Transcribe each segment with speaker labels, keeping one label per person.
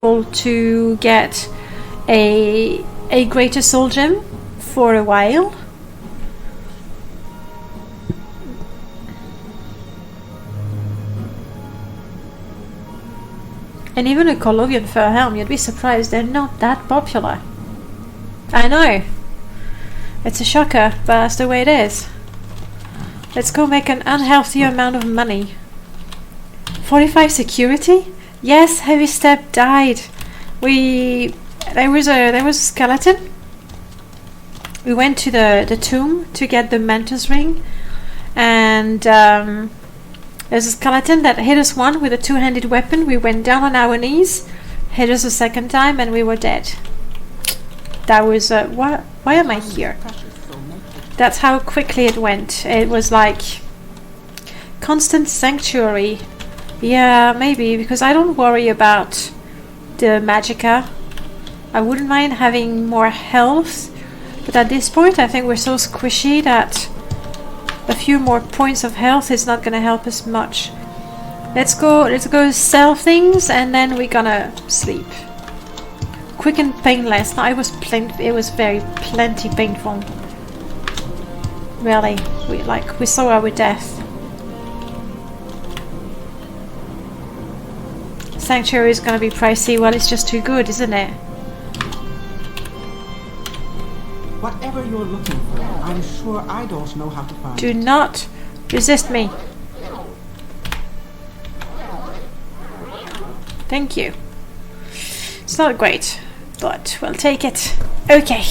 Speaker 1: to get a greater soul gem for a while. And even a Colovian fur helm, you'd be surprised they're not that popular. I know. It's a shocker, but that's the way it is. Let's go make an unhealthy amount of money. 45 security? Yes, Heavy Step died. There was a skeleton. We went to the tomb to get the Mentor's ring, and there's a skeleton that hit us one with a two-handed weapon. We went down on our knees, hit us a second time, and we were dead. That was why am I here? That's how quickly it went. It was like constant sanctuary. Yeah, maybe, because I don't worry about the magicka. I wouldn't mind having more health, but at this point I think we're so squishy that a few more points of health is not gonna help us much. Let's go sell things, and then we're gonna sleep. Quick and painless. No, it was very plenty painful. Really, we saw our death. Sanctuary is gonna be pricey. Well, it's just too good, isn't it?
Speaker 2: Whatever you're looking for, I'm sure I don't know how to find.
Speaker 1: Do not resist me. Thank you. It's not great, but we'll take it. Okay.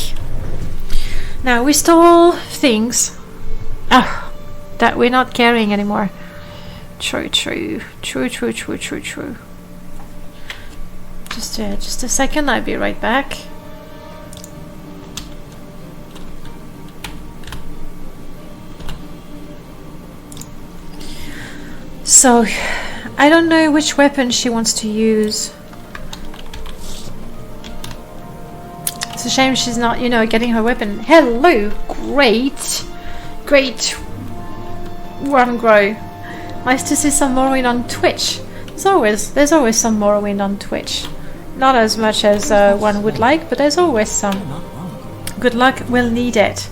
Speaker 1: Now we stole things. That we're not carrying anymore. True. Just a second, I'll be right back. So, I don't know which weapon she wants to use. It's a shame she's not, getting her weapon. Hello! Great One Grow. Nice to see some Morrowind on Twitch. There's always some Morrowind on Twitch. Not as much as one would like, but there's always some. Good luck, we'll need it.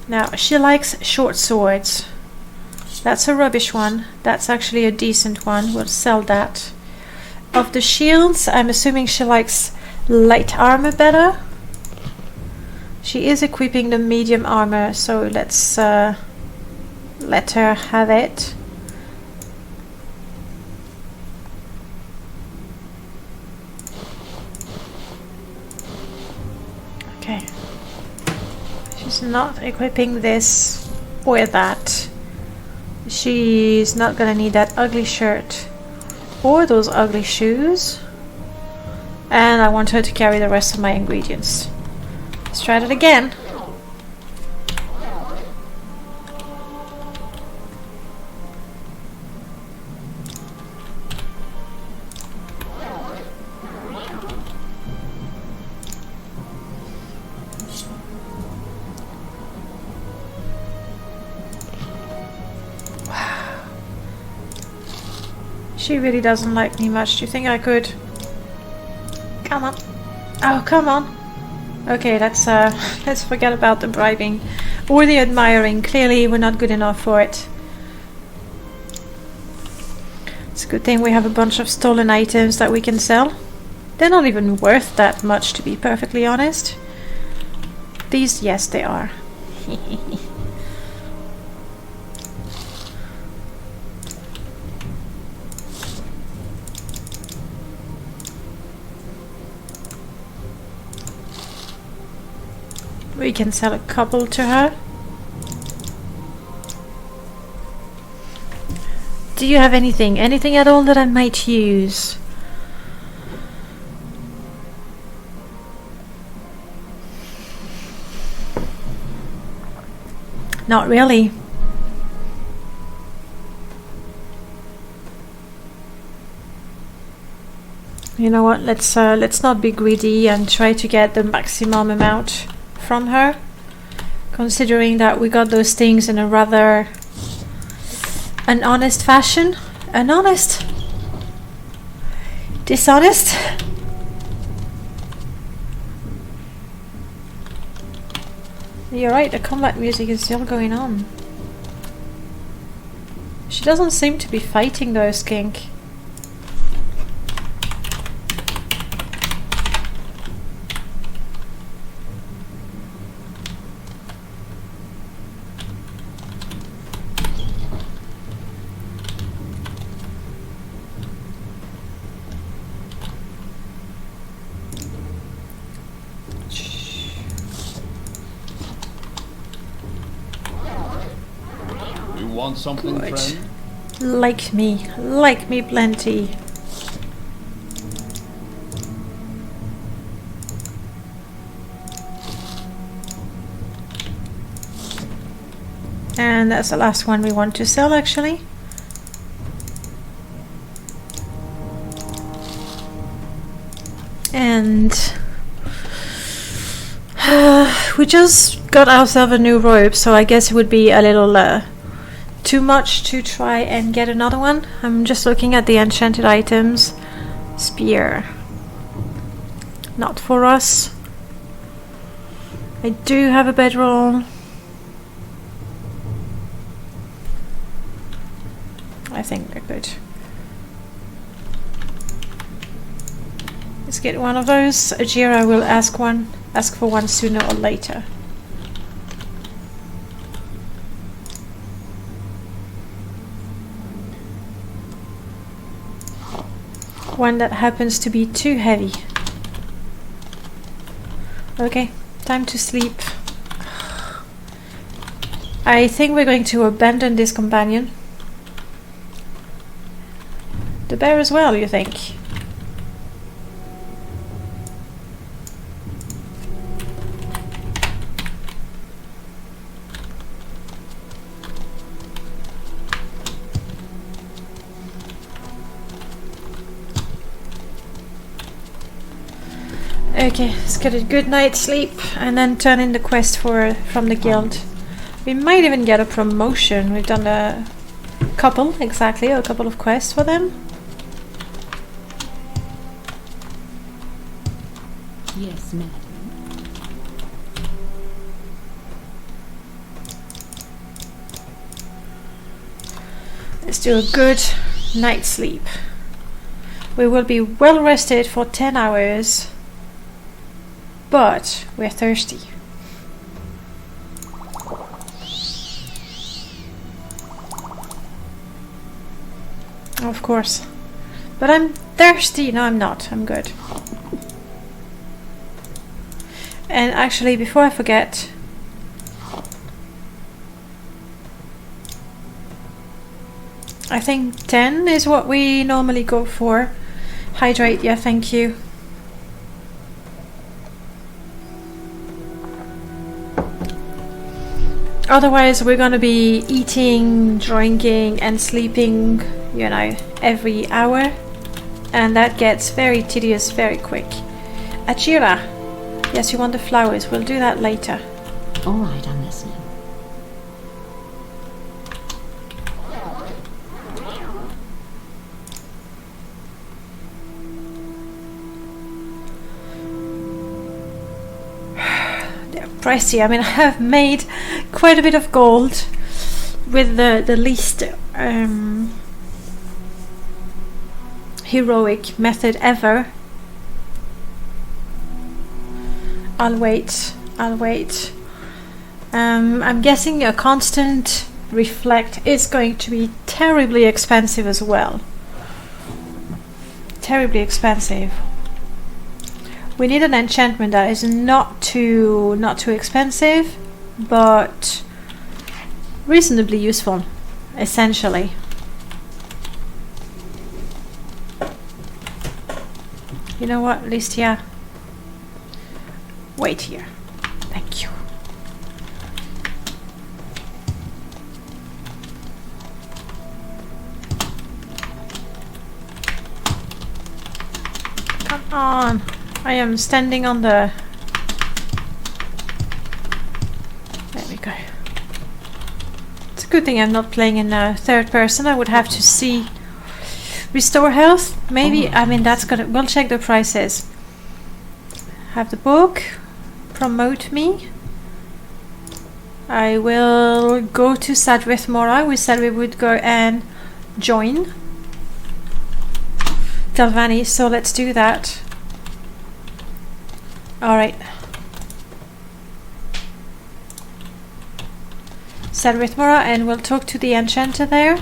Speaker 1: Now, she likes short swords. That's a rubbish one. That's actually a decent one. We'll sell that. Of the shields, I'm assuming she likes light armor better. She is equipping the medium armor, so let's let her have it. Okay. She's not equipping this or that. She's not gonna need that ugly shirt or those ugly shoes. And I want her to carry the rest of my ingredients. Let's try that again. She really doesn't like me much. Do you think I could? Come on. Oh, come on. Okay, let's forget about the bribing or the admiring. Clearly, we're not good enough for it. It's a good thing we have a bunch of stolen items that we can sell. They're not even worth that much, to be perfectly honest. These, yes, they are. We can sell a couple to her. Do you have anything at all that I might use? Not really. You know what? Let's not be greedy and try to get the maximum amount from her, considering that we got those things in a rather an honest fashion. An honest. Dishonest. You're right, the combat music is still going on. She doesn't seem to be fighting though, Skink.
Speaker 3: Want something,
Speaker 1: Good.
Speaker 3: friend?
Speaker 1: Like me plenty. And that's the last one we want to sell, actually. And we just got ourselves a new robe, so I guess it would be a little too much to try and get another one. I'm just looking at the enchanted items. Spear. Not for us. I do have a bedroll. I think we're good. Let's get one of those. Ajira will ask for one sooner or later. One that happens to be too heavy. Okay, time to sleep. I think we're going to abandon this companion. The bear as well, you think? Okay, let's get a good night's sleep and then turn in the quest from the guild. We might even get a promotion. We've done a couple of quests for them.
Speaker 4: Yes, madam.
Speaker 1: Let's do a good night's sleep. We will be well rested for 10 hours. But we're thirsty. Of course. But I'm thirsty. No, I'm not. I'm good. And actually, before I forget, I think 10 is what we normally go for. Hydrate, yeah, thank you. Otherwise, we're gonna be eating, drinking, and sleeping, you know, every hour. And that gets very tedious very quick. Achira! Yes, you want the flowers. We'll do that later.
Speaker 4: All right, I'm listening.
Speaker 1: Pricey. I mean, I have made quite a bit of gold with the least heroic method ever. I'll wait. I'm guessing a constant reflect is going to be terribly expensive as well. Terribly expensive. We need an enchantment that is not too expensive, but reasonably useful, essentially. You know what, Listia? Wait here. Thank you. Come on. I am standing on the... There we go. It's good thing I'm not playing in third person. I would have to see restore health. Maybe, I mean, that's gonna, we'll check the prices. Have the book, promote me. I will go to Sarethi. We said we would go and join Telvanni, so let's do that. Alright. Sarethi, and we'll talk to the enchanter there.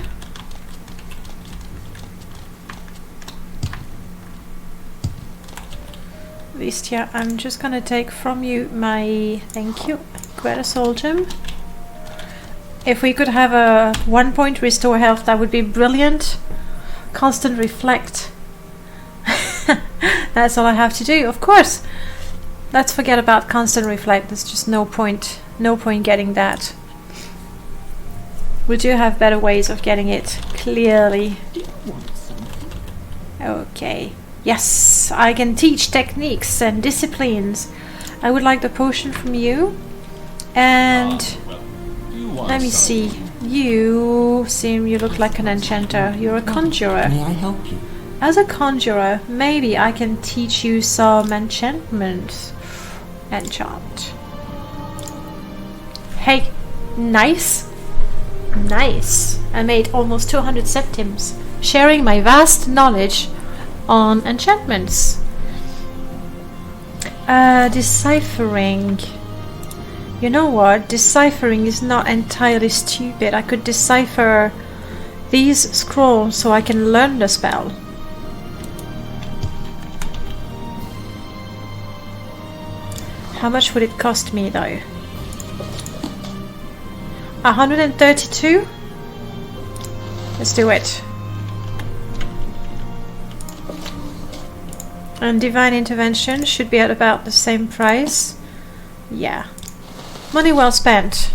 Speaker 1: Vistia, I'm just gonna take from you my, thank you, Greta Soul Gem. If we could have a 1 point restore health, that would be brilliant. Constant reflect. That's all I have to do, of course. Let's forget about constant reflect. There's just no point getting that. We do have better ways of getting it, clearly.
Speaker 4: Do you want something?
Speaker 1: Okay. Yes, I can teach techniques and disciplines. I would like the potion from you. And let me see. You look like an enchanter. You're a conjurer.
Speaker 2: May I help you?
Speaker 1: As a conjurer, maybe I can teach you some enchantments. Enchant. Hey, nice. Nice. I made almost 200 septims, sharing my vast knowledge on enchantments. Deciphering. You know what? Deciphering is not entirely stupid. I could decipher these scrolls so I can learn the spell. How much would it cost me though? 132? Let's do it. And Divine Intervention should be at about the same price. Yeah. Money well spent.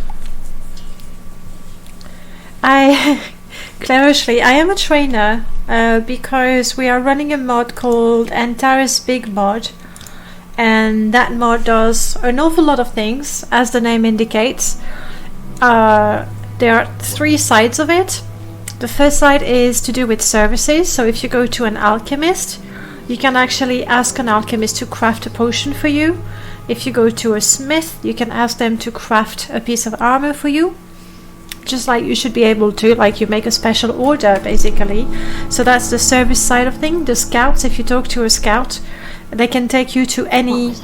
Speaker 1: Clarishly, I am a trainer because we are running a mod called Antares Big Mod. And that mod does an awful lot of things, as the name indicates. There are 3 sides of it. The first side is to do with services. So if you go to an alchemist, you can actually ask an alchemist to craft a potion for you. If you go to a smith, you can ask them to craft a piece of armor for you. Just like you should be able to, like you make a special order, basically. So that's the service side of things. The scouts, if you talk to a scout, they can take you to any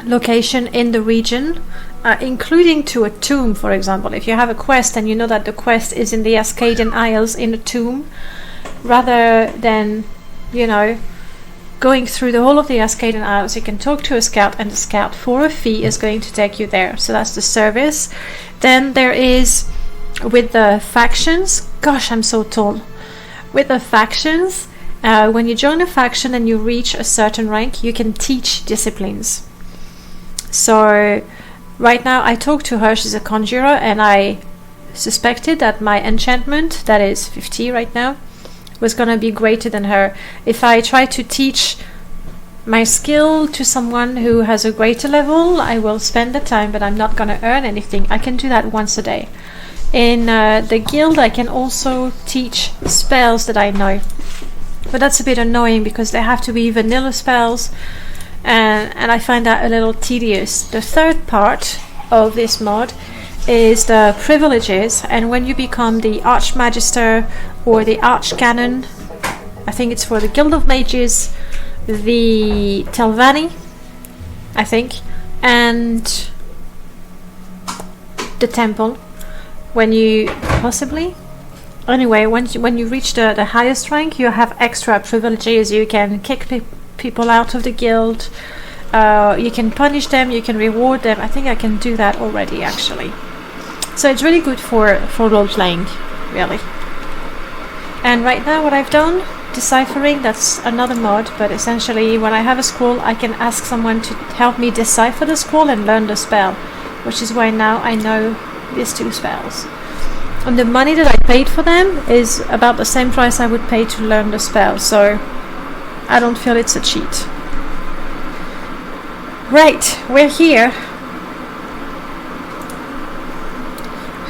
Speaker 1: location in the region, including to a tomb, for example. If you have a quest and you know that the quest is in the Ascadian Isles in a tomb, rather than, you know, going through the whole of the Ascadian Isles, you can talk to a scout, and the scout for a fee is going to take you there. So that's the service. Then there is with the factions. Gosh, I'm so tall. With the factions, when you join a faction and you reach a certain rank, you can teach disciplines. So right now I talked to her, she's a conjurer, and I suspected that my enchantment, that is 50 right now, was gonna be greater than her. If I try to teach my skill to someone who has a greater level, I will spend the time, but I'm not gonna earn anything. I can do that once a day. In the guild I can also teach spells that I know, but that's a bit annoying because they have to be vanilla spells, and I find that a little tedious. The third part of this mod is the privileges, and when you become the Archmagister or the Archcanon, I think it's for the Guild of Mages, the Telvanni, I think, and the Temple, when you possibly anyway when you reach the highest rank, you have extra privileges. You can kick people out of the guild, you can punish them, you can reward them. I think I can do that already, actually. So it's really good for role-playing, really. And right now what I've done, deciphering, that's another mod, but essentially when I have a scroll I can ask someone to help me decipher the scroll and learn the spell, which is why now I know these 2 spells. And the money that I paid for them is about the same price I would pay to learn the spell, so I don't feel it's a cheat. Right, we're here.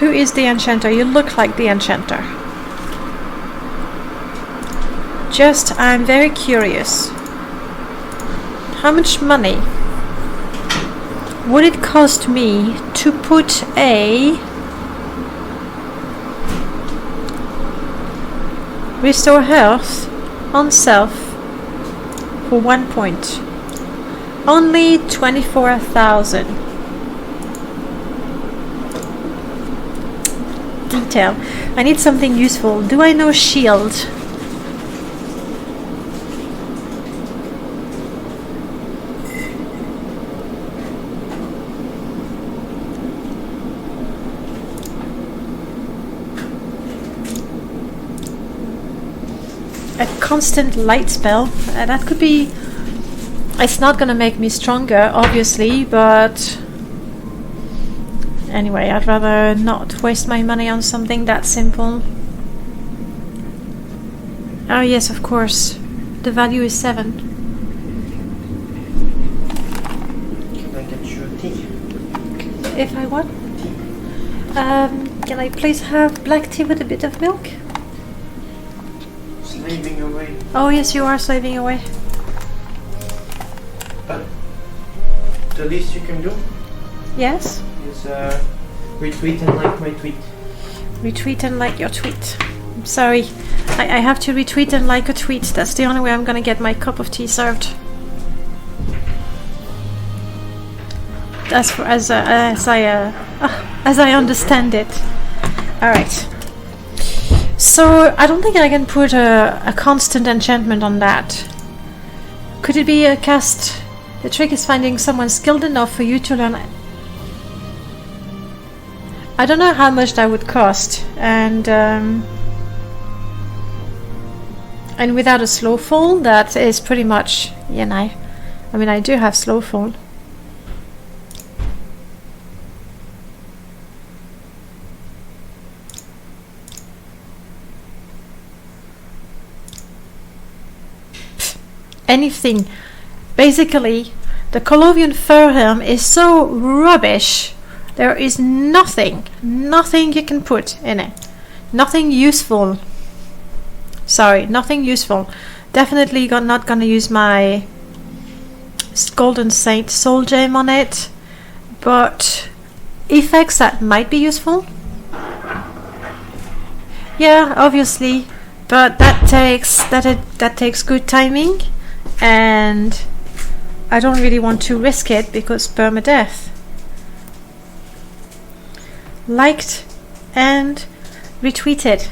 Speaker 1: Who is the enchanter? You look like the enchanter. Just, I'm very curious. How much money would it cost me to put a restore health on self for 1 point? Only 24,000. Detail. I need something useful. Do I know shield? A constant light spell. That could be... It's not gonna make me stronger, obviously, but... Anyway, I'd rather not waste my money on something that simple. Oh yes, of course. The value is 7.
Speaker 3: Can I get you a tea?
Speaker 1: If I what? Can I please have black tea with a bit of milk?
Speaker 3: Slaving away.
Speaker 1: Oh yes, you are slaving away.
Speaker 3: But the least you can do
Speaker 1: Yes?
Speaker 3: is retweet and like my tweet.
Speaker 1: Retweet and like your tweet. I'm sorry. I have to retweet and like a tweet. That's the only way I'm gonna get my cup of tea served. As I understand it. Alright. So, I don't think I can put a constant enchantment on that. Could it be a cast? The trick is finding someone skilled enough for you to learn. I don't know how much that would cost, and without a slow fall, that is pretty much, you know. I mean, I do have slow fall. Anything. Basically, the Colovian fur helm is so rubbish. There is nothing you can put in it. Nothing useful. Sorry, nothing useful. Definitely not gonna use my Golden Saint Soul Gem on it. But effects that might be useful. Yeah, obviously. But that takes good timing. And I don't really want to risk it because perma-death. Liked and retweeted.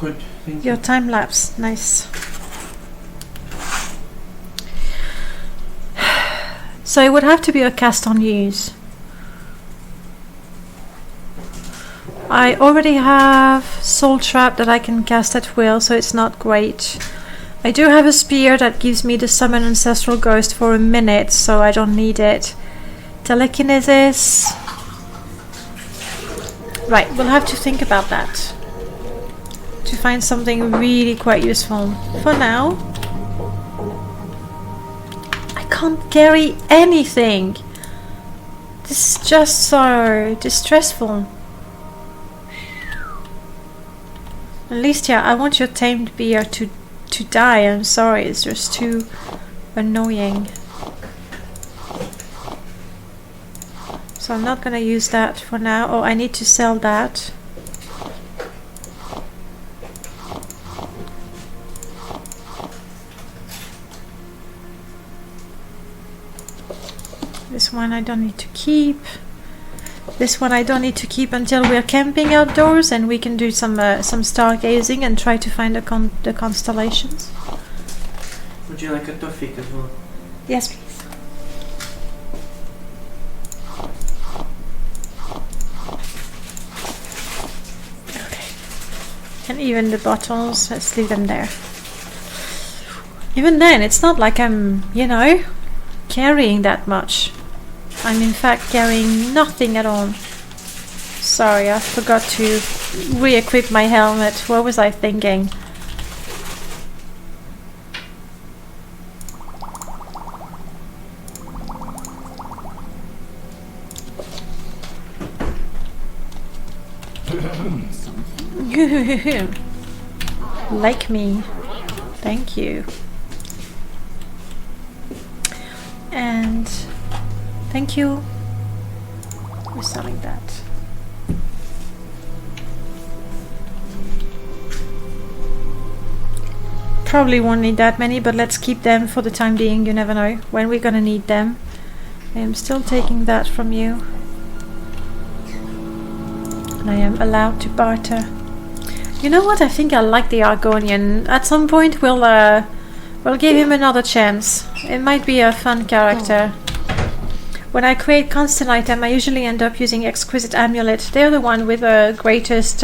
Speaker 3: Good, thank
Speaker 1: Your
Speaker 3: you.
Speaker 1: time lapse, nice. So it would have to be a cast on use. I already have Soul Trap that I can cast at will, so it's not great. I do have a spear that gives me the summon ancestral ghost for a minute, so I don't need it. Telekinesis. Right, we'll have to think about that. To find something really quite useful. For now, I can't carry anything. This is just so distressful. At least, yeah, I want your tamed bear to die. I'm sorry, it's just too annoying. So I'm not gonna use that for now. Oh, I need to sell that. This one I don't need to keep. This one I don't need to keep until we're camping outdoors and we can do some stargazing and try to find the constellations.
Speaker 3: Would you like a toffee as well?
Speaker 1: Yes, please. Okay. And even the bottles, let's leave them there. Even then, it's not like I'm, you know, carrying that much. I'm in fact carrying nothing at all. Sorry, I forgot to re-equip my helmet. What was I thinking?
Speaker 4: something.
Speaker 1: Like me. Thank you. And thank you for selling that. Probably won't need that many, but let's keep them for the time being. You never know when we're gonna need them. I am still taking that from you. And I am allowed to barter. You know what? I think I like the Argonian. At some point we'll give him another chance. It might be a fun character. When I create constant item, I usually end up using Exquisite Amulet. They're the one with the greatest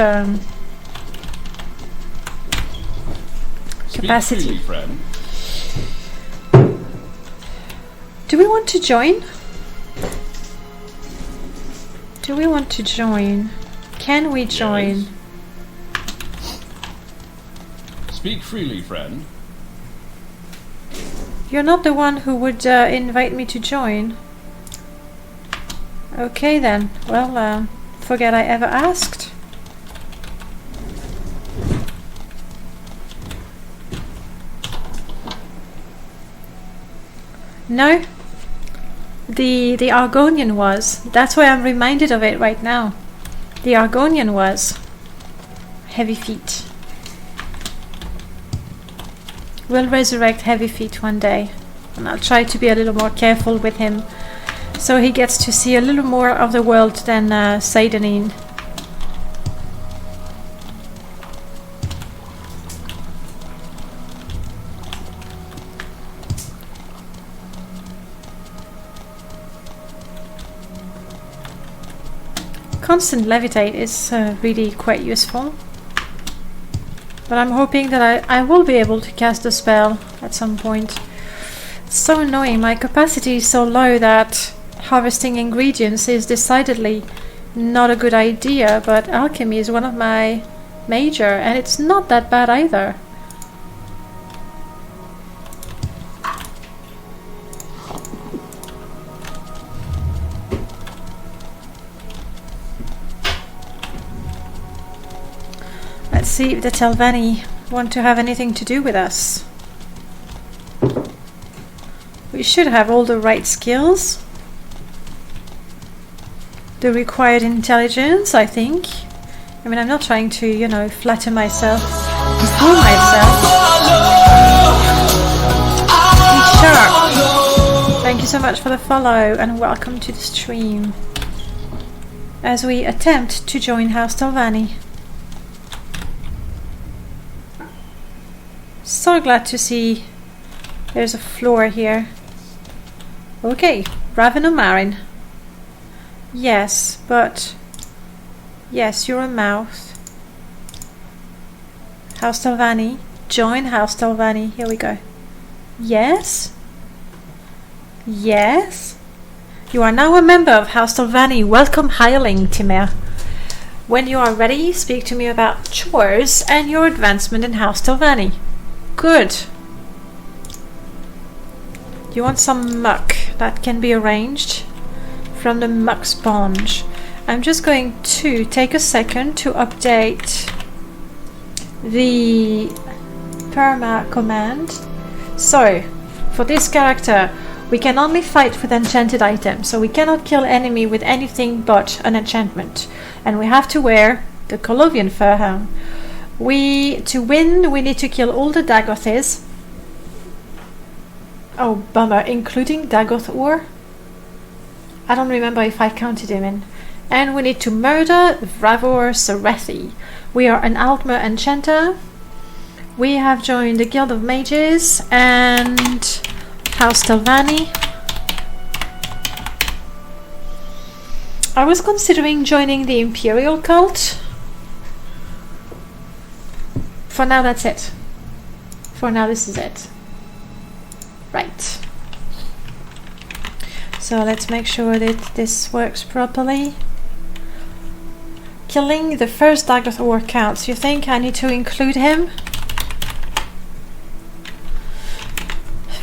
Speaker 1: capacity.
Speaker 5: Speak freely, friend.
Speaker 1: Do we want to join? Do we want to join? Can we join?
Speaker 5: Yes. Speak freely, friend.
Speaker 1: You're not the one who would invite me to join. Okay then. Well, forget I ever asked. No. The Argonian was. That's why I'm reminded of it right now. The Argonian was. Heavy Feet. We'll resurrect Heavy Feet one day. And I'll try to be a little more careful with him. So he gets to see a little more of the world than Seidanin. Constant Levitate is really quite useful. But I'm hoping that I will be able to cast a spell at some point. It's so annoying. My capacity is so low that harvesting ingredients is decidedly not a good idea, but alchemy is one of my major, and it's not that bad either. Let's see if the Telvanni want to have anything to do with us. We should have all the right skills. The required intelligence, I think. I mean, I'm not trying to, you know, flatter myself, fool myself. Sure. Thank you so much for the follow and welcome to the stream. As we attempt to join House Telvanni. So glad to see there's a floor here. Okay, Raven or Marin? Yes, but... Yes, you're a mouth. House Telvanni. Join House Telvanni. Here we go. Yes? Yes? You are now a member of House Telvanni. Welcome, hireling, Timur. When you are ready, speak to me about chores and your advancement in House Telvanni. Good. You want some muck that can be arranged from the muck sponge. I'm just going to take a second to update the Perma command. So, for this character, we can only fight with enchanted items, so we cannot kill enemy with anything but an enchantment. And we have to wear the Colovian fur helm. To win, we need to kill all the dagoths. Oh, bummer, including Dagoth. I don't remember if I counted him in. And we need to murder Varvur Sarethi. We are an Altmer enchanter. We have joined the Guild of Mages and House Telvanni. I was considering joining the Imperial cult. For now, that's it. For now, this is it. Right. So let's make sure that this works properly. Killing the first Dagoth counts. You think I need to include him?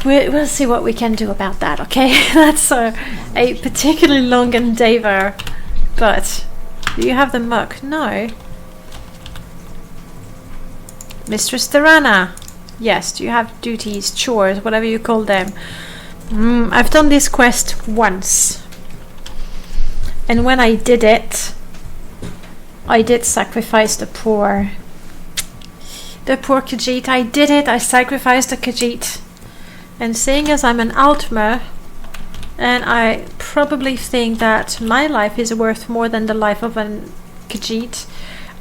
Speaker 1: We'll see what we can do about that, okay? That's a particularly long endeavor, but Do you have the muck? No. Mistress Tirana. Yes, do you have duties, chores, whatever you call them? I've done this quest once. And when I did it, I did sacrifice the poor Khajiit. I did it, I sacrificed the Khajiit. And seeing as I'm an Altmer, and I probably think that my life is worth more than the life of an Khajiit,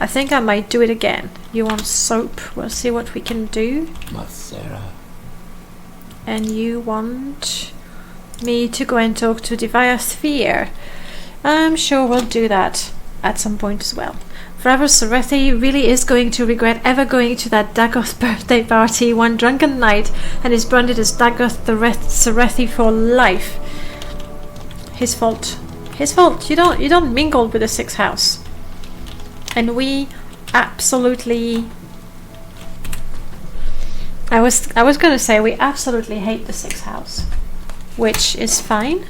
Speaker 1: I think I might do it again. You want soap? We'll see what we can do.
Speaker 6: Masera.
Speaker 1: And you want me to go and talk to Divya Sphere. I'm sure we'll do that at some point as well. Varvur Sarethi really is going to regret ever going to that Dagoth birthday party one drunken night and is branded as Dagoth Sarethi for life. His fault. His fault. You don't mingle with the 6th house. And we absolutely... I was gonna say we absolutely hate the 6th house, which is fine.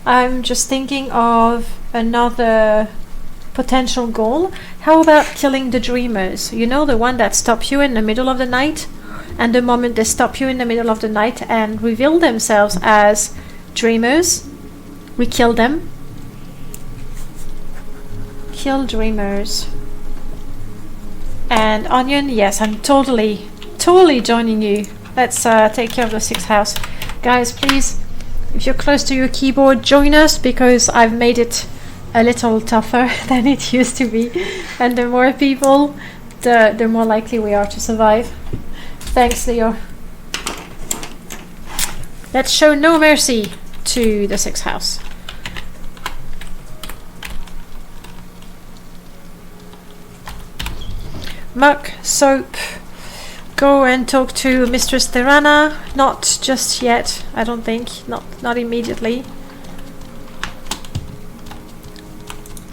Speaker 1: I'm just thinking of another potential goal. How about killing the dreamers? You know, the one that stop you in the middle of the night, and the moment they stop you in the middle of the night and reveal themselves as dreamers, we kill them. Kill dreamers. And Onion, yes, I'm totally joining you. Let's take care of the 6th house. Guys, please, if you're close to your keyboard, join us, because I've made it a little tougher than it used to be. And the more people, the more likely we are to survive. Thanks, Leo. Let's show no mercy to the 6th house. Muck, soap. Go and talk to Mistress Tirana. Not just yet, I don't think. Not immediately.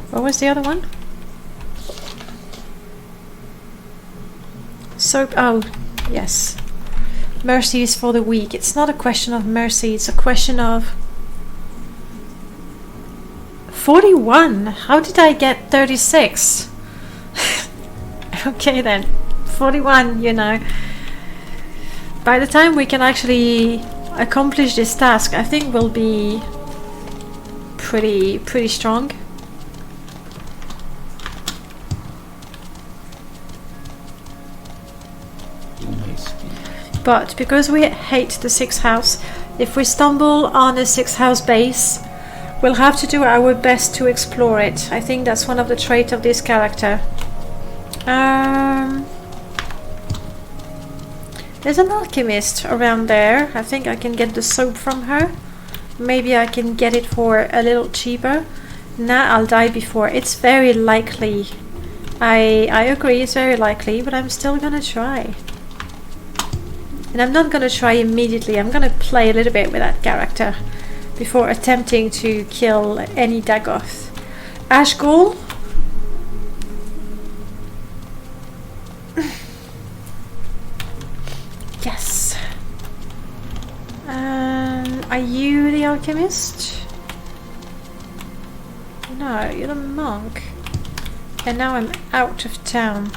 Speaker 1: What was the other one? Soap. Oh, yes. Mercy is for the weak. It's not a question of mercy, it's a question of 41. How did I get 36? Okay then, 41, you know. By the time we can actually accomplish this task, I think we'll be pretty strong. But because we hate the 6th house, if we stumble on a 6th house base, we'll have to do our best to explore it. I think that's one of the traits of this character. There's an alchemist around there. I think I can get the soap from her. Maybe I can get it for a little cheaper. Nah, I'll die before. It's very likely. I agree, it's very likely, but I'm still gonna try. And I'm not gonna try immediately. I'm gonna play a little bit with that character before attempting to kill any dagoth. Ashgul? Yes. Are you the alchemist? No, you're the monk. And now I'm out of town.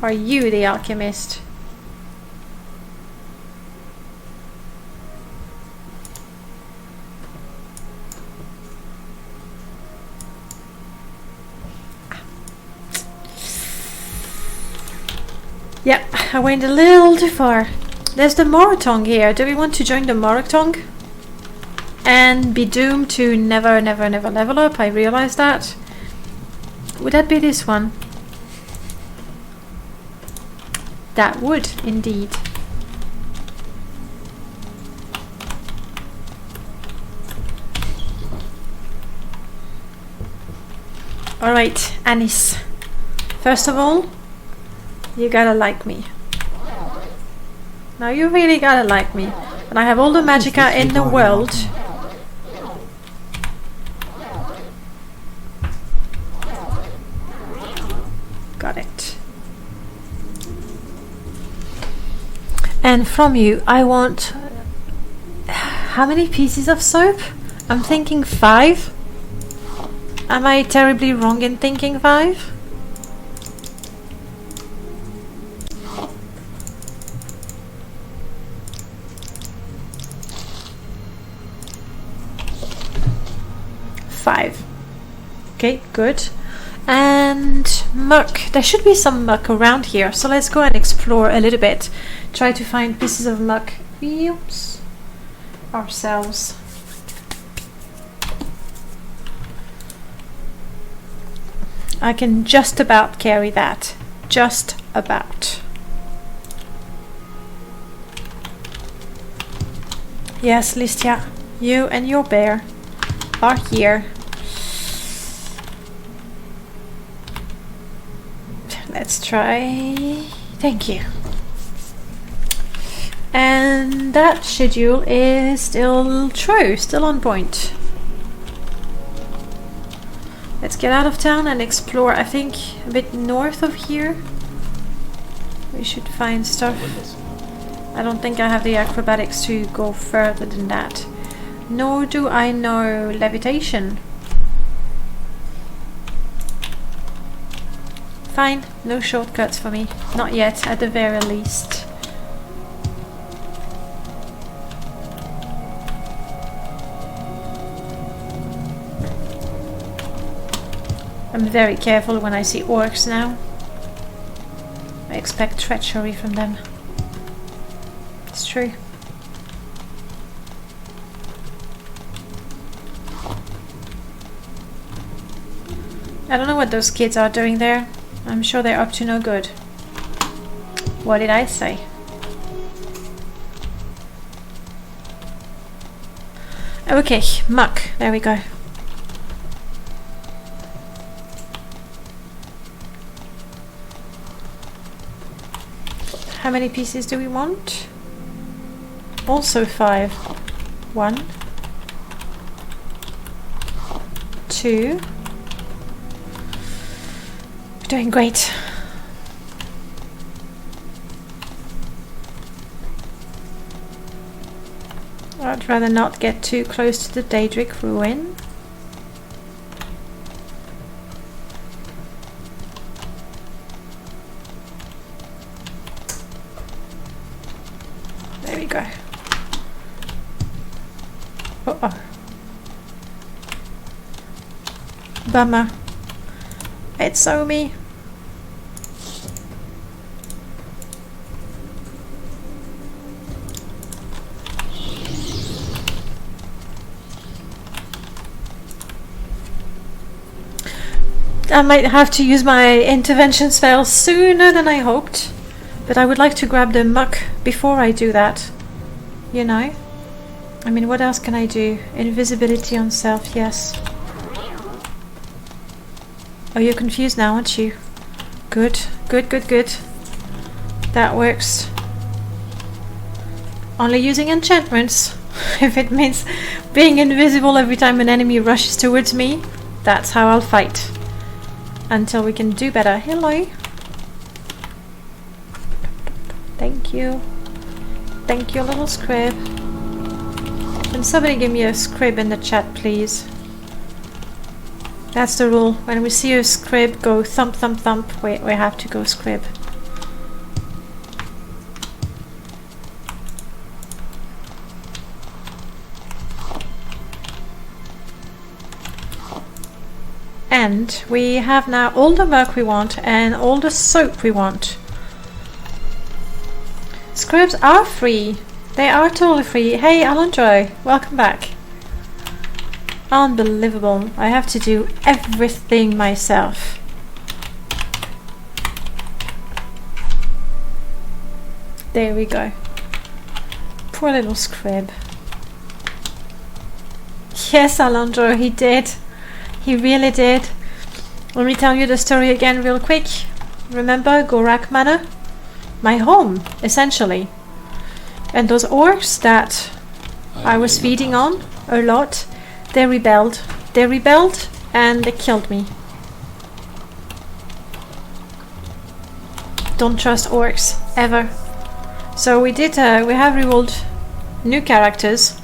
Speaker 1: Are you the alchemist? Yep, I went a little too far. There's the Morrowind here. Do we want to join the Morrowind? And be doomed to never level up? I realized that. Would that be this one? That would, indeed. Alright, Anis. First of all, you gotta like me. Now you really gotta like me. And I have all the magicka in the world. Got it. And from you, I want... How many pieces of soap? I'm thinking 5. Am I terribly wrong in thinking 5? Okay, good. And muck. There should be some muck around here, so let's go and explore a little bit. Try to find pieces of muck. Oops. Ourselves. I can just about carry that. Just about. Yes, Listia, you and your bear are here. Let's try. Thank you. And that schedule is still true, still on point. Let's get out of town and explore. I think a bit north of here we should find stuff. I don't think I have the acrobatics to go further than that. Nor do I know levitation. Fine, no shortcuts for me. Not yet, at the very least. I'm very careful when I see orcs now. I expect treachery from them. It's true. I don't know what those kids are doing there. I'm sure they're up to no good. What did I say? Okay, muck. There we go. How many pieces do we want? Also 5. 1, 2. We're doing great. I'd rather not get too close to the Daedric ruin. There we go. Uh-oh. Bummer. It's so me. I might have to use my intervention spell sooner than I hoped, but I would like to grab the muck before I do that. You know? I mean, what else can I do? Invisibility on self, yes. Oh, you're confused now, aren't you? Good, good, good, good. That works. Only using enchantments. If it means being invisible every time an enemy rushes towards me, that's how I'll fight. Until we can do better. Hello. Thank you. Thank you, little scrib. Can somebody give me a scrib in the chat, please? That's the rule. When we see a scrib go thump, thump, thump, we have to go scrib. And we have now all the muck we want and all the soap we want. Scribs are free. They are totally free. Hey Alondro, welcome back. Unbelievable. I have to do everything myself. There we go. Poor little scrib. Yes, Alondro, he did. He really did. Let me tell you the story again real quick. Remember Gorak Manor? My home, essentially. And those orcs that I was feeding on a lot, they rebelled. They rebelled and they killed me. Don't trust orcs, ever. So we did, we have rerolled new characters.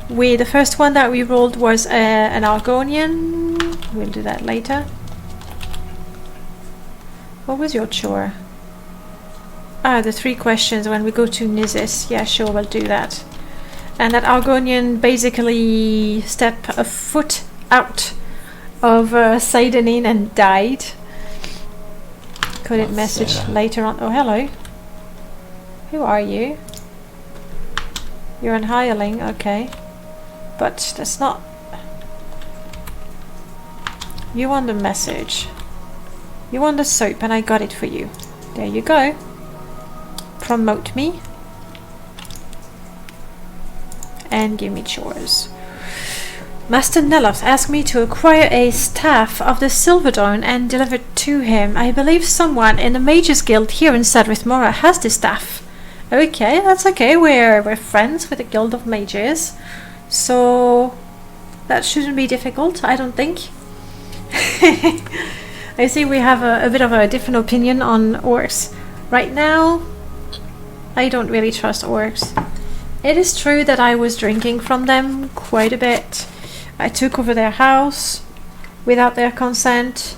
Speaker 1: The first one that we rolled was an Argonian We'll do that later. What was your chore? Ah, the 3 questions when we go to Nizis. Yeah, sure, we'll do that. And that Argonian basically stepped a foot out of Seidanin and died. Coded message later on. Oh, hello. Who are you? You're an hireling, okay. But that's not... You want the message. You want the soap and I got it for you. There you go. Promote me. And give me chores. Master Neloth asked me to acquire a staff of the Silverdawn and deliver it to him. I believe someone in the Mages Guild here in Sadrith Mora has the staff. Okay, that's okay. We're friends with the Guild of Mages. So that shouldn't be difficult, I don't think. I see we have a bit of a different opinion on orcs. Right now, I don't really trust orcs. It is true that I was drinking from them quite a bit. I took over their house without their consent.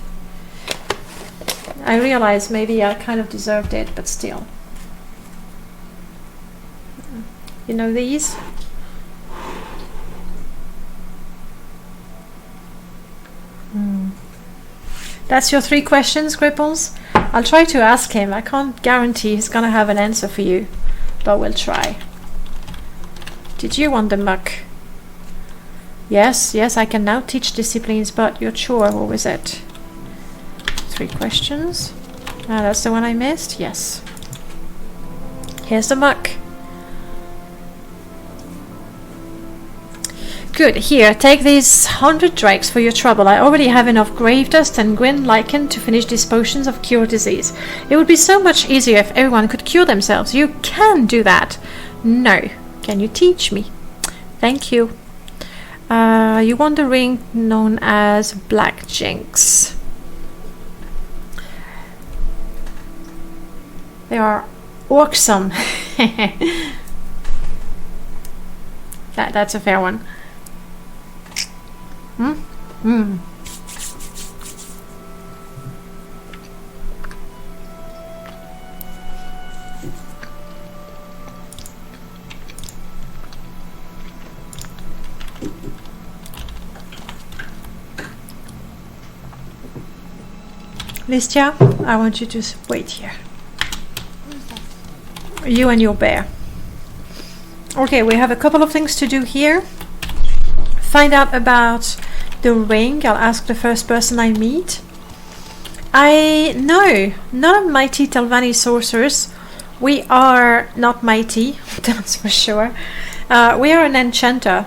Speaker 1: I realized maybe I kind of deserved it, but still. You know these? That's your 3 questions, Cripples? I'll try to ask him. I can't guarantee he's gonna have an answer for you, but we'll try. Did you want the muck? Yes, I can now teach disciplines, but your chore, what was it? 3 questions. Ah, that's the one I missed? Yes. Here's the muck. Good, here, take these 100 drakes for your trouble. I already have enough grave dust and gwyn lichen to finish these potions of cure disease. It would be so much easier if everyone could cure themselves. You can do that. No. Can you teach me? Thank you. You want the ring known as Black Jinx. They are awesome. That's a fair one. Listia, I want you to wait here. You and your bear. Okay, we have a couple of things to do here. Find out about the ring. I'll ask the first person I meet. No, not a mighty Telvanni sorcerers. We are not mighty, that's for sure. We are an enchanter.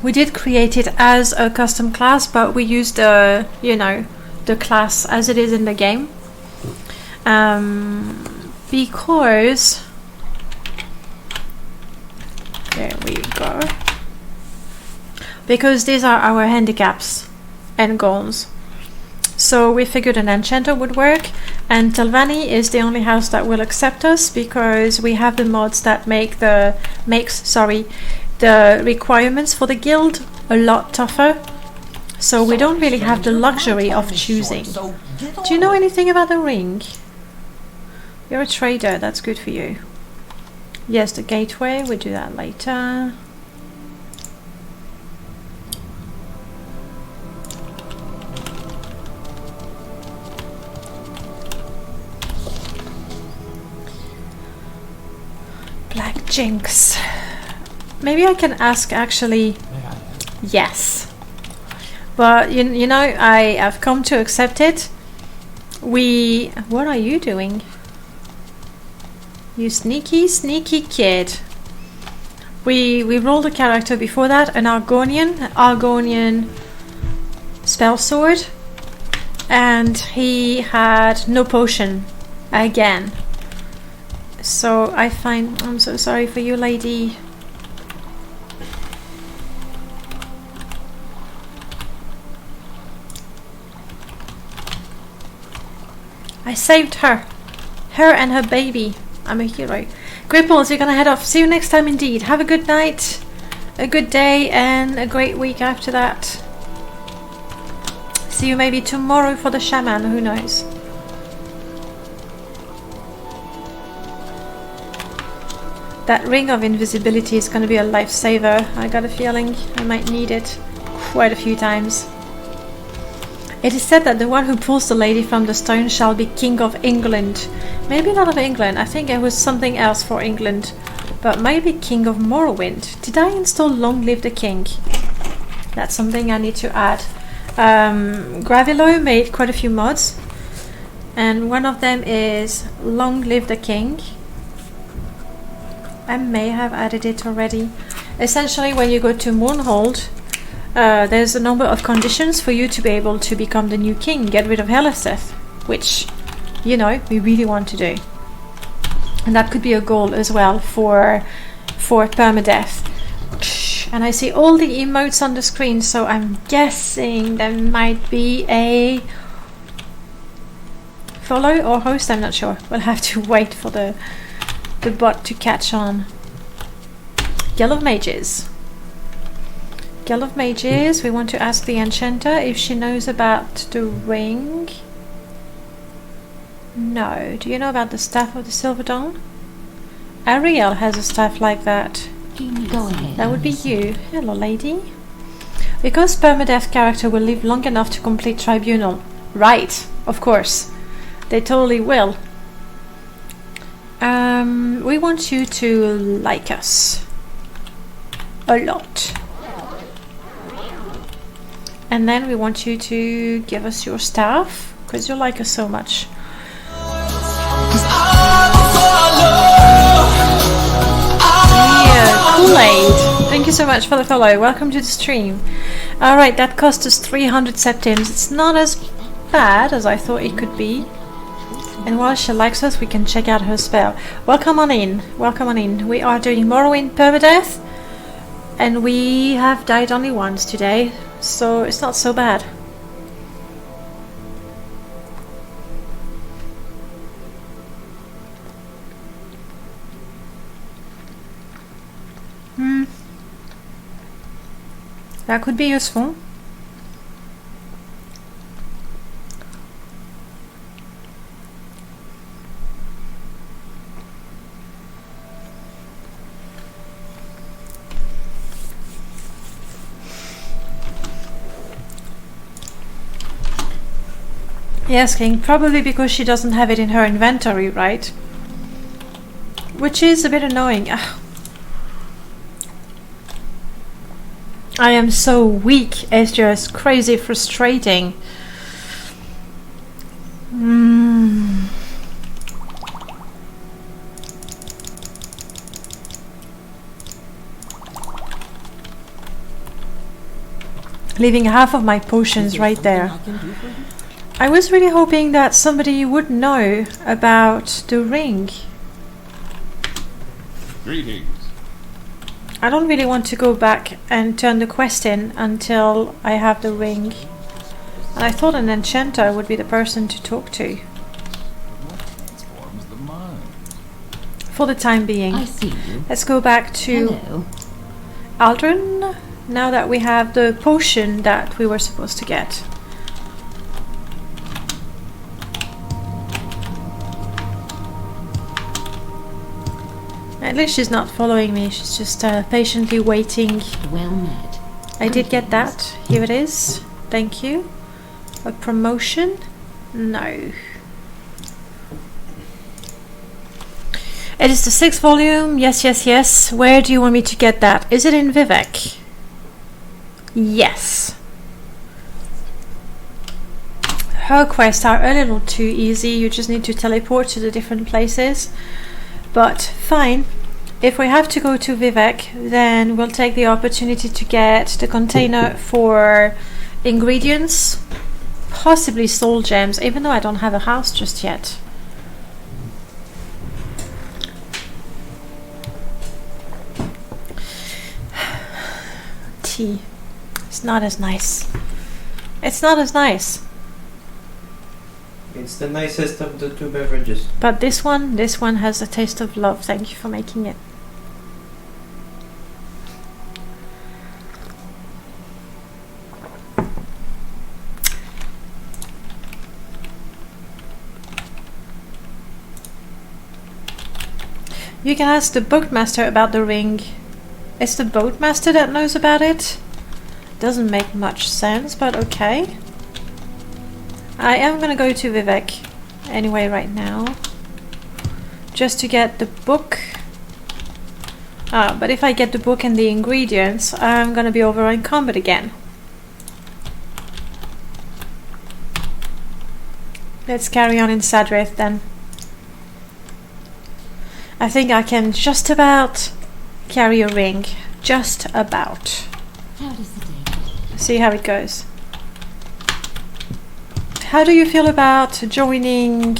Speaker 1: We did create it as a custom class, but we used the class as it is in the game. Because there we go. Because these are our handicaps and goals. So we figured an enchanter would work, and Telvanni is the only house that will accept us because we have the mods that makes the requirements for the guild a lot tougher. So we don't really have the luxury of choosing. Do you know anything about the ring? You're a trader, that's good for you. Yes, the gateway, we'll do that later. Black Jinx. Maybe I can ask actually. Yes. But you know, I have come to accept it. What are you doing? You sneaky kid. We rolled a character before that, an Argonian spell sword, and he had no potion again. So I'm so sorry for you, lady. I saved her and her baby. I'm a hero. Gripples, you're gonna head off. See you next time indeed. Have a good night. a good day and a great week after that. See you maybe tomorrow for the shaman, who knows. That ring of invisibility is going to be a lifesaver. I got a feeling I might need it quite a few times. It is said that the one who pulls the lady from the stone shall be King of England. Maybe not of England, I think it was something else for England. But maybe King of Morrowind. Did I install Long Live the King? That's something I need to add. Gravilo made quite a few mods. And one of them is Long Live the King. I may have added it already. Essentially, when you go to Mournhold, there's a number of conditions for you to be able to become the new king, get rid of Helisteth, which, you know, we really want to do. And that could be a goal as well for Perma-death. And I see all the emotes on the screen, so I'm guessing there might be a follow or host, I'm not sure. We'll have to wait for the bot to catch on. Guild of Mages. Guild of Mages, we want to ask the enchanter if she knows about the ring. No. Do you know about the staff of the Silver Dawn? Ariel has a staff like that.
Speaker 4: Go ahead.
Speaker 1: That would be you. Hello, lady. Because Perma-death character will live long enough to complete Tribunal. Right, of course. They totally will. We want you to like us a lot. And then we want you to give us your staff, because you like us so much. Yeah, Kool-Aid. Thank you so much for the follow. Welcome to the stream. Alright, that cost us 300 septims. It's not as bad as I thought it could be. And while she likes us, we can check out her spell. Welcome on in. Welcome on in. We are doing Morrowind Perma-death. And we have died only once today. So it's not so bad. That could be useful. Yes, King, probably because she doesn't have it in her inventory, right? Which is a bit annoying. Ugh. I am so weak, it's just crazy frustrating. Leaving half of my potions right there. I was really hoping that somebody would know about the ring.
Speaker 5: Greetings.
Speaker 1: I don't really want to go back and turn the quest in until I have the ring. And I thought an enchanter would be the person to talk to.
Speaker 5: Transforms the mind.
Speaker 1: For the time being.
Speaker 4: I see you.
Speaker 1: Let's go back to
Speaker 4: Hello.
Speaker 1: Aldrin, now that we have the potion that we were supposed to get. At least she's not following me, she's just patiently waiting.
Speaker 4: Well met.
Speaker 1: I did get that. Here it is. Thank you. A promotion? No. It is the 6th volume. Yes, yes, yes. Where do you want me to get that? Is it in Vivek? Yes. Her quests are a little too easy. You just need to teleport to the different places. But fine. If we have to go to Vivek, then we'll take the opportunity to get the container for ingredients, possibly soul gems, even though I don't have a house just yet. Tea. It's not as nice. It's not as nice.
Speaker 3: It's the nicest of the two beverages.
Speaker 1: But this one has a taste of love. Thank you for making it. You can ask the boatmaster about the ring. It's the boatmaster that knows about it? Doesn't make much sense, but okay. I am gonna go to Vivek anyway right now. Just to get the book. But if I get the book and the ingredients, I'm gonna be over encumbered again. Let's carry on in Sarethi then. I think I can just about carry a ring. Just about.
Speaker 4: How does the day go?
Speaker 1: See how it goes. How do you feel about joining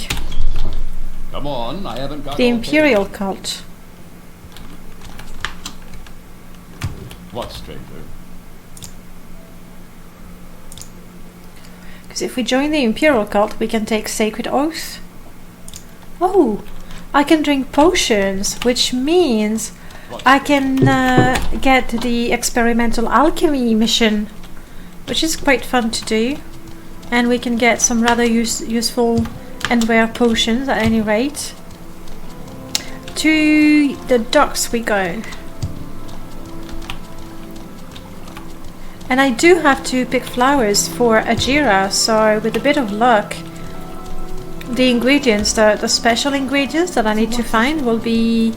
Speaker 5: Come on, I haven't got
Speaker 1: the
Speaker 5: all
Speaker 1: Imperial
Speaker 5: day.
Speaker 1: cult?
Speaker 5: What, stranger?
Speaker 1: Because if we join the Imperial cult, we can take Sacred Oath. Oh, I can drink potions, which means I can get the experimental alchemy mission, which is quite fun to do. And we can get some rather useful and rare potions at any rate. To the docks we go. And I do have to pick flowers for Ajira, so with a bit of luck, the ingredients, the special ingredients that I need to find will be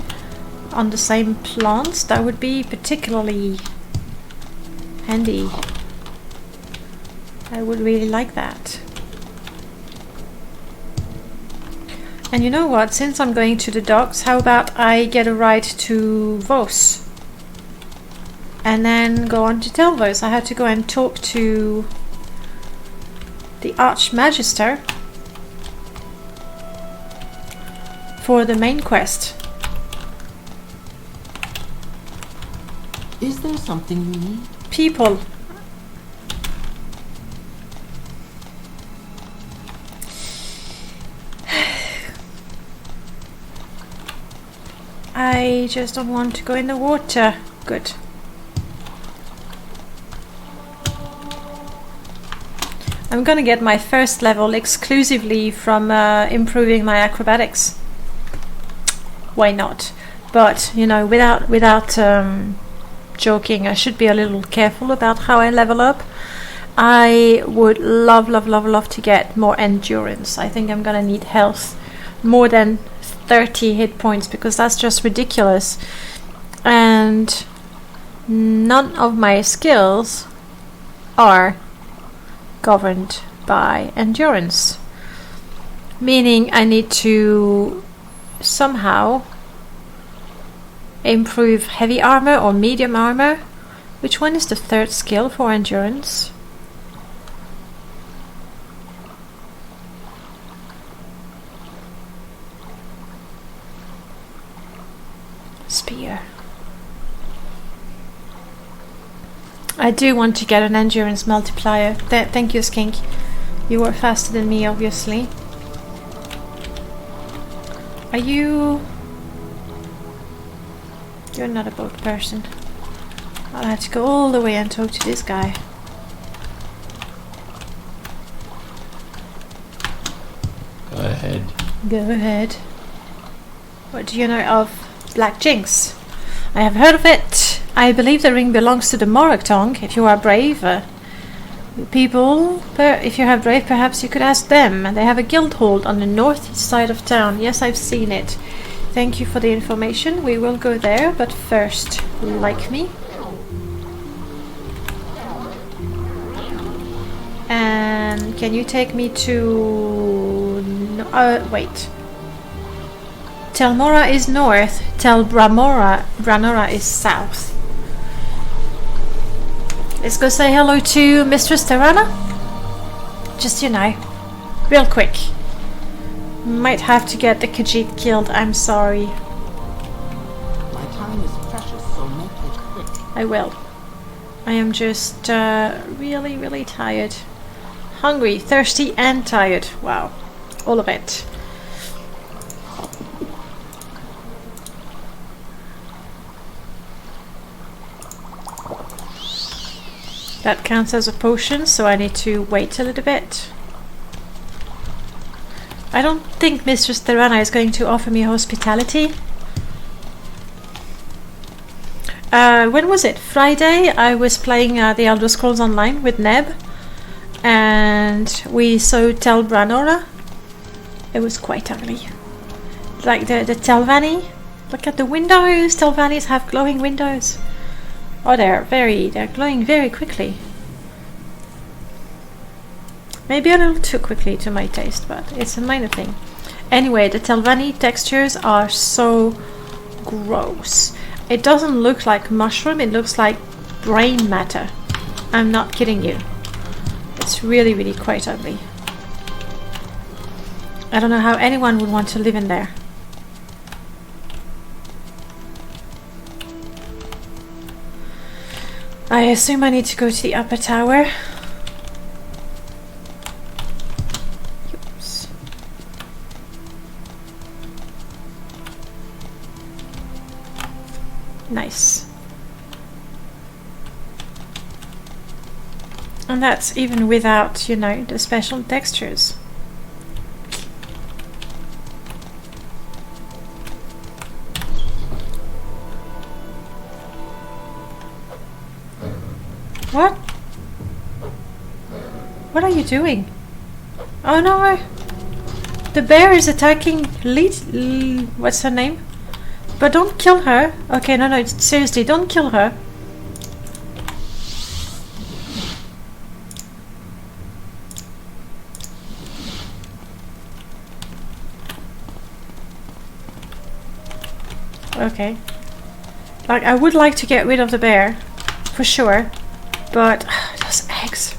Speaker 1: on the same plants. That would be particularly handy. I would really like that. And you know what, since I'm going to the docks, how about I get a ride to Vos? And then go on to Telvos. I had to go and talk to the Archmagister for the main quest.
Speaker 2: Is there something you need?
Speaker 1: People. I just don't want to go in the water. Good. I'm gonna get my first level exclusively from improving my acrobatics. Why not? But you know, without joking, I should be a little careful about how I level up. I would love to get more endurance. I think I'm gonna need health more than 30 hit points because that's just ridiculous. And none of my skills are governed by endurance, meaning I need to somehow improve heavy armor or medium armor. Which one is the third skill for endurance? Spear. I do want to get an endurance multiplier. Thank you, Skink. You were faster than me, obviously. Are you... You're not a boat person. I'll have to go all the way and talk to this guy.
Speaker 3: Go ahead.
Speaker 1: Go ahead. What do you know of Black Jinx? I have heard of it. I believe the ring belongs to the Moroctong. If you are brave, people, if you are brave, perhaps you could ask them. They have a guild hold on the northeast side of town. Yes, I've seen it. Thank you for the information. We will go there, but first, like me. And can you take me to... wait. Telmora is north, Branora is south. Let's go say hello to Mistress Terrana. Just, you know, real quick. Might have to get the Khajiit killed, I'm sorry.
Speaker 2: My time is precious, so make it quick.
Speaker 1: I will. I am just really tired. Hungry, thirsty and tired. Wow. All of it. That counts as a potion, so I need to wait a little bit. I don't think Mistress Terrana is going to offer me hospitality. when was it? Friday, I was playing the Elder Scrolls Online with Neb, and we saw Tel Branora. It was quite ugly. Like the Telvanni. Look at the windows. Telvannis have glowing windows. Oh, they're glowing very quickly. Maybe a little too quickly to my taste, but it's a minor thing. Anyway, the Telvanni textures are so gross. It doesn't look like mushroom, it looks like brain matter. I'm not kidding you. It's really, really quite ugly. I don't know how anyone would want to live in there. I assume I need to go to the upper tower. Oops. Nice. And that's even without, you know, the special textures. What? What are you doing? Oh no! The bear is attacking what's her name? But don't kill her. Okay, no, seriously, don't kill her. Okay. Like, I would like to get rid of the bear, for sure. But those eggs.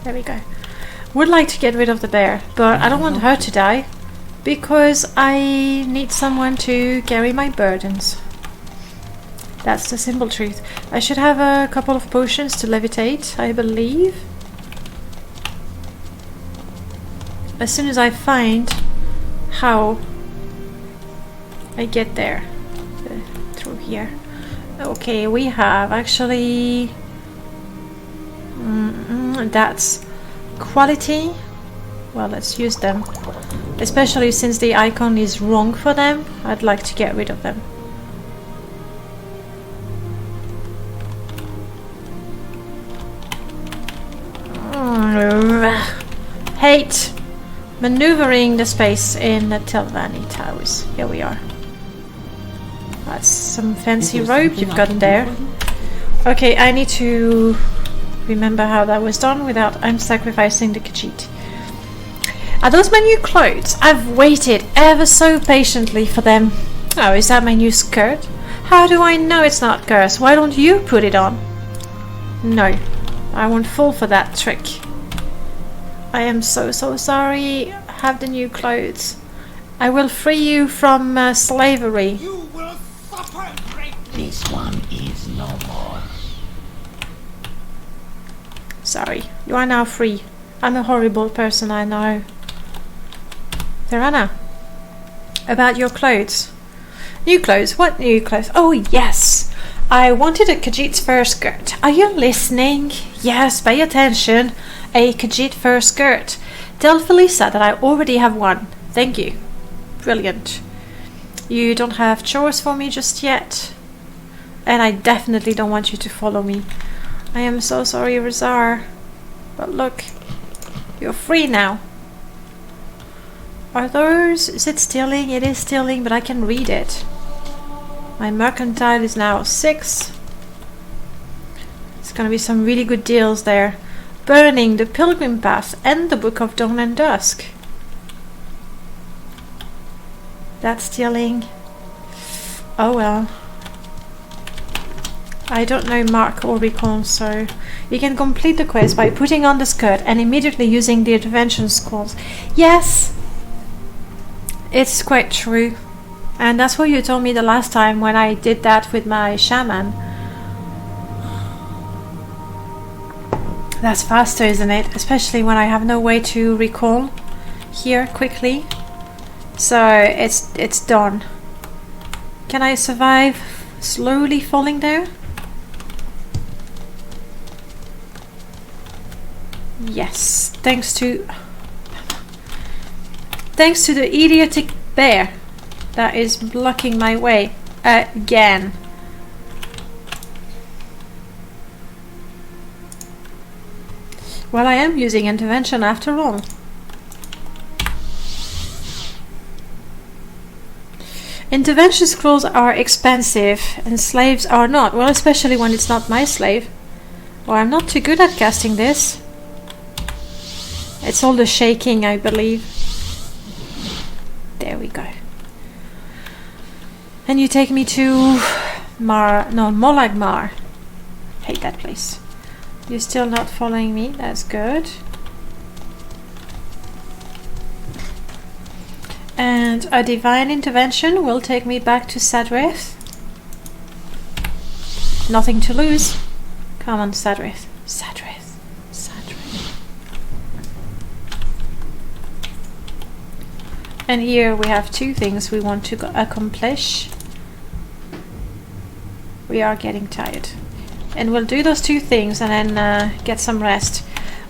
Speaker 1: There we go. Would like to get rid of the bear, but I don't want her to die because I need someone to carry my burdens. That's the simple truth. I should have a couple of potions to levitate, I believe. As soon as I find how I get there. Through here. Okay, we have actually that's quality. Well, let's use them, especially since the icon is wrong for them. I'd like to get rid of them. Hate maneuvering the space in the Telvanni towers. Here we are. That's some fancy robe you've got there. Okay, I need to remember how that was done without unsacrificing the Khajiit. Are those my new clothes? I've waited ever so patiently for them. Oh, is that my new skirt? How do I know it's not cursed? Why don't you put it on? No, I won't fall for that trick. I am so sorry. Have the new clothes. I will free you from slavery.
Speaker 2: You will suffer greatly.
Speaker 3: This one is no more.
Speaker 1: Sorry, you are now free. I'm a horrible person, I know. Therana, about your clothes. New clothes? What new clothes? Oh yes! I wanted a Khajiit's fur skirt. Are you listening? Yes, pay attention. A Khajiit fur skirt. Tell Felisa that I already have one. Thank you. Brilliant. You don't have chores for me just yet. And I definitely don't want you to follow me. I am so sorry, Razar. But look, you're free now. Are those... Is it stealing? It is stealing, but I can read it. My mercantile is now 6. It's gonna be some really good deals there. Burning the Pilgrim Path and the Book of Dawn and Dusk. That's stealing. Oh well. I don't know Mark or Recon, so you can complete the quest by putting on the skirt and immediately using the intervention scrolls. Yes! It's quite true. And that's what you told me the last time when I did that with my shaman. That's faster, isn't it? Especially when I have no way to recall here quickly. So it's done. Can I survive slowly falling there? Yes, thanks to the idiotic bear that is blocking my way again. Well, I am using intervention after all. Intervention scrolls are expensive and slaves are not. Well, especially when it's not my slave. Well, I'm not too good at casting this. It's all the shaking, I believe. There we go. And you take me to Molagmar. Hate that place. You're still not following me, that's good. And a divine intervention will take me back to Sarethi. Nothing to lose. Come on, Sarethi. Sarethi. Sarethi. And here we have two things we want to accomplish. We are getting tired. And we'll do those two things and then get some rest.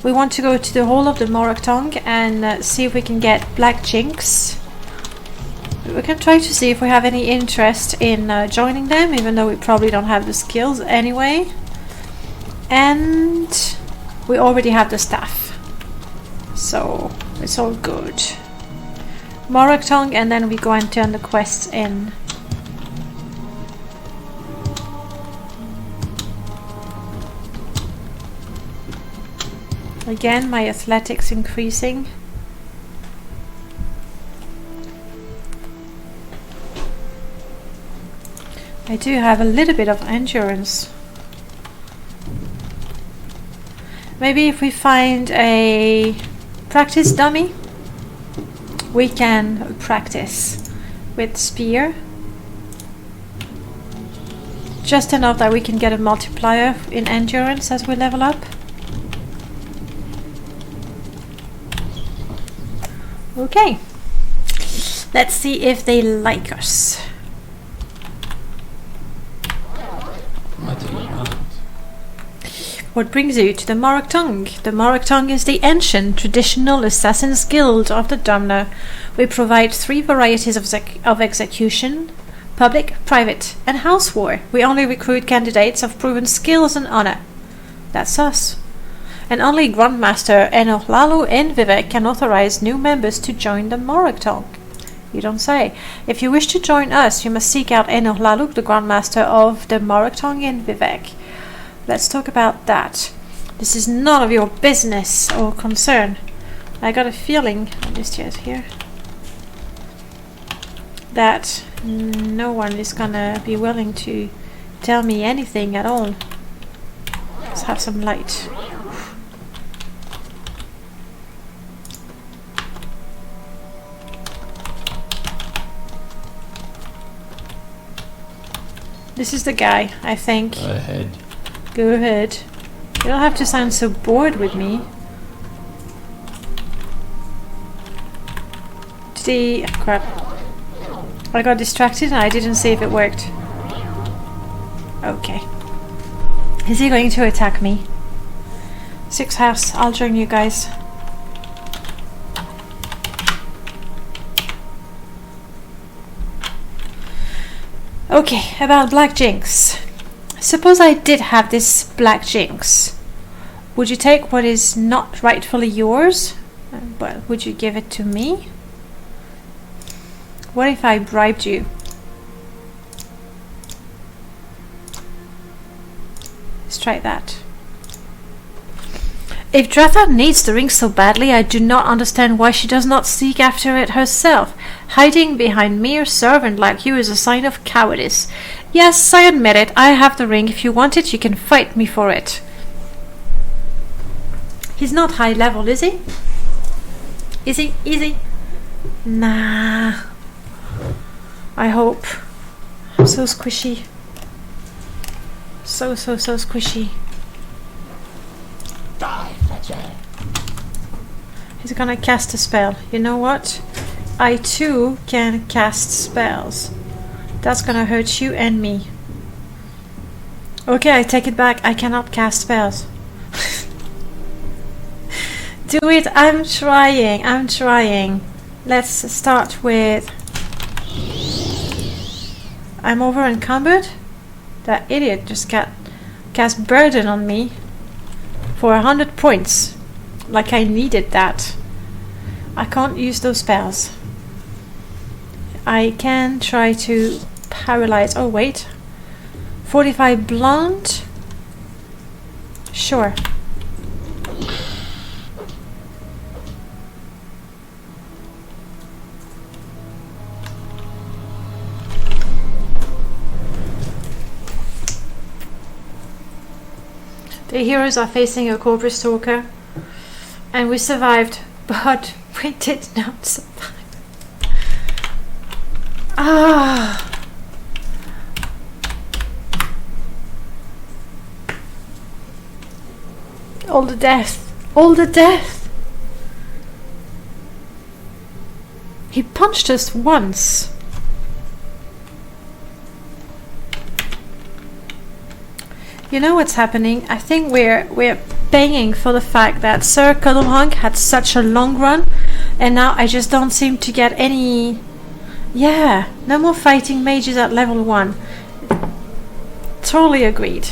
Speaker 1: We want to go to the Hall of the Morrowind and see if we can get Black Jinx. We can try to see if we have any interest in joining them, even though we probably don't have the skills anyway. And we already have the staff, so it's all good. Morrowind, and then we go and turn the quests in. Again, my athletics increasing. I do have a little bit of endurance. Maybe if we find a practice dummy, we can practice with spear. Just enough that we can get a multiplier in endurance as we level up. Okay, let's see if they like us.
Speaker 3: What do you want?
Speaker 1: What brings you to the Morrowind? The Morrowind is the ancient, traditional Assassin's Guild of the Domner. We provide 3 varieties of execution: public, private, and house war. We only recruit candidates of proven skills and honor. That's us. And only Grandmaster Enohlalu and Vivek can authorize new members to join the Morrowind. You don't say. If you wish to join us, you must seek out Enohlalu, the Grandmaster of the Morrowind, and Vivek. Let's talk about that. This is none of your business or concern. I got a feeling, I'll just use here, that no one is gonna be willing to tell me anything at all. Let's have some light. This is the guy, I think.
Speaker 3: Go ahead.
Speaker 1: Go ahead. You don't have to sound so bored with me. Crap. I got distracted and I didn't see if it worked. Okay. Is he going to attack me? 6th house, I'll join you guys. Okay, about Black Jinx. Suppose I did have this Black Jinx. Would you take what is not rightfully yours? But would you give it to me? What if I bribed you? Let's try that. If Dratha needs the ring so badly, I do not understand why she does not seek after it herself. Hiding behind mere servant like you is a sign of cowardice. Yes, I admit it. I have the ring. If you want it, you can fight me for it. He's not high level, is he? Is he? Is he? Nah. I hope. I'm so squishy. So squishy.
Speaker 3: Die, Fletcher.
Speaker 1: He's gonna cast a spell. You know what? I too can cast spells. That's gonna hurt you and me. Okay, I take it back. I cannot cast spells. Do it. I'm trying. Let's start with I'm over encumbered? That idiot just cast burden on me for 100 points. Like I needed that. I can't use those spells. I can try to paralyze. Oh wait. 45 blunt? Sure. The heroes are facing a corporate stalker, and we survived, but we did not survive. Ah! All the death! All the death! He punched us once. You know what's happening? I think we're paying for the fact that Sir Colovian had such a long run, and now I just don't seem to get any. Yeah, no more fighting mages at level 1. Totally agreed.